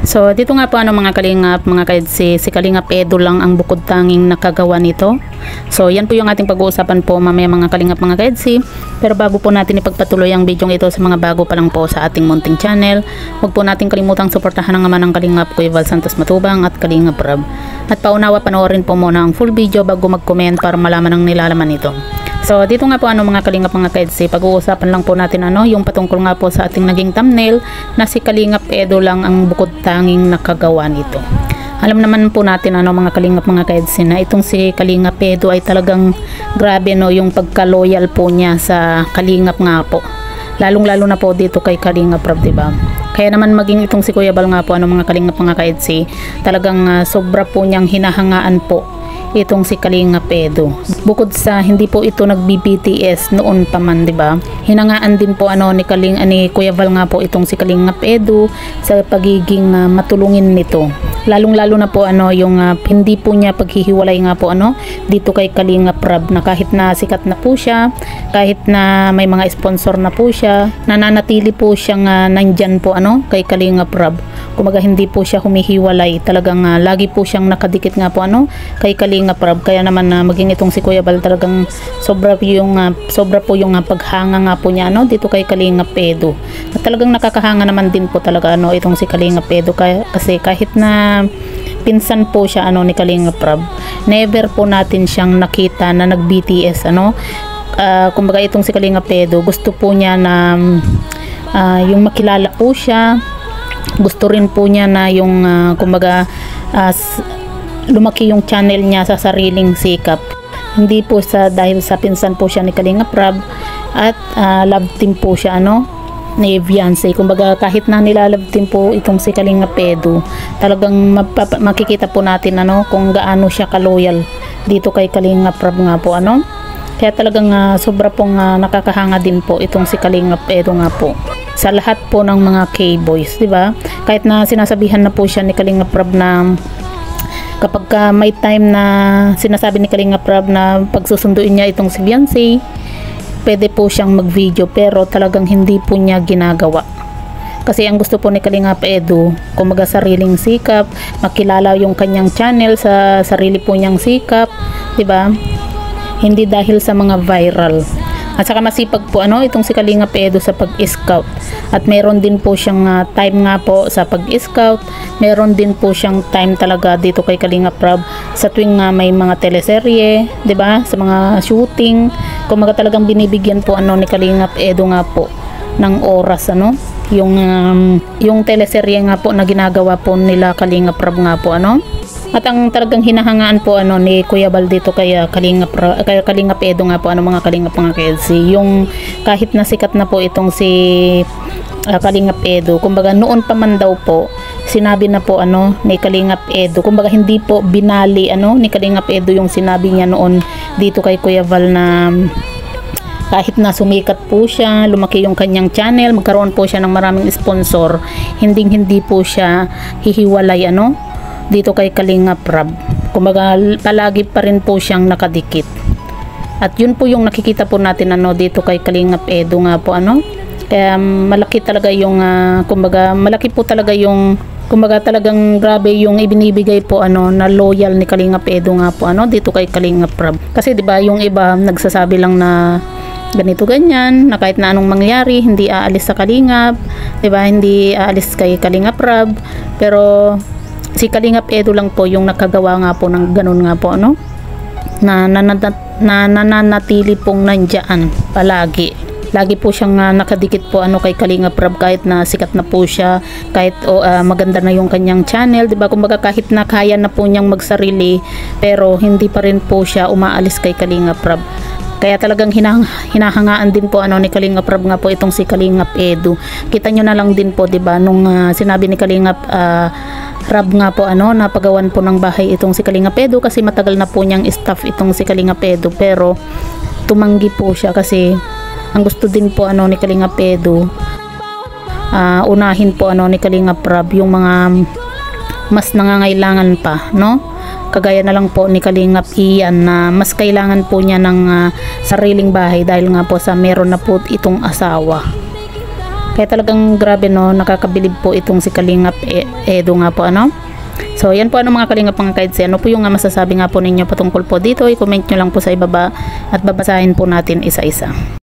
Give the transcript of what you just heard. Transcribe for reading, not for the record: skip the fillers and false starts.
So dito nga po mga kalingap, mga kaedsi, si Kalingap Edu lang ang bukod tanging nakagawa nito. So yan po yung ating pag-uusapan po mamaya mga kalingap, mga kaedsi. Pero bago po natin ipagpatuloy ang video ito sa mga bago pa lang po sa ating munting channel, huwag po natin kalimutang suportahan ang naman ng Kalingap Kuya Val Santos Matubang at Kalingap Rab. At paunawa panoorin po muna ang full video bago mag-comment para malaman ang nilalaman nito. So dito nga po mga kalingap, mga kaedsi, pag-uusapan lang po natin yung patungkol nga po sa ating naging thumbnail na si Kalingap Edu lang ang bukod tanging nakagawa nito. Alam naman po natin mga kalingap, mga kaedsi, na itong si Kalingap Edu ay talagang grabe yung pagka-loyal po niya sa Kalingap nga po. Lalong-lalo na po dito kay Kalingap Rab, diba? Kaya naman maging itong si Kuya Bal nga po mga kalingap, mga kaedsi, talagang sobra po niyang hinahangaan po itong si Kalingap Edu. Bukod sa hindi po ito nag-BTS noon pa man, 'di ba? Hinangaan din po ni Kuya Val nga po itong si Kalingap Edu sa pagiging matulungin nito. Lalong-lalo na po yung hindi po niya paghihiwalay nga po dito kay Kalingap Rab, na kahit na sikat na po siya, kahit na may mga sponsor na po siya, nananatili po siyang nandyan po kay Kalingap Rab. Kumaga hindi po siya humihiwalay, talagang lagi po siyang nakadikit nga po kay Kalingap Rab. Kaya naman maging itong si Kuya Bal talagang sobra po yung paghanga nga po niya dito kay Kalingap Edu. At talagang nakakahanga naman din po talaga itong si Kalingap Edu, kasi kahit na pinsan po siya ni Kalingap Rab, never po natin siyang nakita na nag-BTS kumbaga itong si Kalingap Edu, gusto po niya na yung makilala po siya. Gusto rin po niya na yung kumbaga lumaki yung channel niya sa sariling sikap. Hindi po dahil sa pinsan po siya ni Kalingap Rab, at love team po siya ni Beyonce. Kumbaga kahit na nilalove team po itong si Kalingap Edu, talagang makikita po natin kung gaano siya ka-loyal dito kay Kalingap Rab nga po Kaya talagang sobra pong nakakahanga din po itong si Kalingap Edu nga po sa lahat po ng mga K-boys, di ba? Kahit na sinasabihan na po siya ni Kalingap Rab na kapag may time na sinasabi ni Kalingap Rab na pagsusunduin niya itong si Beyonce, pwede po siyang mag-video, pero talagang hindi po niya ginagawa. Kasi ang gusto po ni Kalingap Edu, kumaga sariling sikap, makilala yung kanyang channel sa sarili po niyang sikap, di ba? Hindi dahil sa mga viral. At saka masipag po itong si Kalingap Edu sa pag-scout. At meron din po siyang time nga po sa pag-scout. Meron din po siyang time talaga dito kay Kalingap Rab sa tuwing may mga teleserye, 'di ba? Sa mga shooting, kumaga talagang binibigyan po ni Kalingap Edu nga po ng oras yung teleserye nga po na ginagawa po nila Kalingap Rab nga po At ang talagang hinahangaan po ni Kuya Bal dito kay Kalingap Edu nga po mga kalingap, mga kaedsi, yung kahit na sikat na po itong si Kalingap Edu, kumbaga noon pa man daw po sinabi na po ni Kalingap Edu, kumbaga hindi po binali ni Kalingap Edu yung sinabi niya noon dito kay Kuya Val na kahit na sumikat po siya, lumaki yung kanyang channel, magkaroon po siya ng maraming sponsor, hindi po siya hihiwalay dito kay Kalingap Rab. Kumbaga palagi pa rin po siyang nakadikit. At yun po yung nakikita po natin dito kay Kalingap Edu nga po Kaya malaki talaga yung kumbaga malaki po talaga yung kumbaga talagang grabe yung ibinibigay po na loyal ni Kalingap Edu nga po dito kay Kalingap Rab. Kasi 'di ba yung iba nagsasabi lang na ganito ganyan, na kahit na anong mangyari hindi aalis sa Kalingap, 'di ba? Hindi aalis kay Kalingap Rab. Pero si Kalingap Edu lang po yung nakagawa nga po ng ganun nga po na nananatili pong nandiyan palagi. Lagi po siyang nakadikit po kay Kalingap Rab, kahit na sikat na po siya, kahit maganda na yung kanyang channel, 'di ba? Kumbaga kahit na kaya na po niyang magsarili, pero hindi pa rin po siya umaalis kay Kalingap Rab. Kaya talagang hinahangaan din po ni Kalingap Rab nga po itong si Kalingap Edu. Kita nyo na lang din po, 'di ba, nung sinabi ni Kalingap Rab nga po napagawan po ng bahay itong si Kalingap Edu, kasi matagal na po niyang staff itong si Kalingap Edu, pero tumanggi po siya kasi ang gusto din po ni Kalingap Edu, unahin po ni Kalingap Rab yung mga mas nangangailangan pa, kagaya na lang po ni Kalingap Ian na mas kailangan po niya ng sariling bahay dahil nga po sa meron na po itong asawa. Kaya talagang grabe no, nakakabilib po itong si Kalingap Edo nga po ano. So yan po mga kalingap mga kaidsi, ano po yung masasabi nga po ninyo patungkol po dito, i-comment nyo lang po sa ibaba at babasahin po natin isa-isa.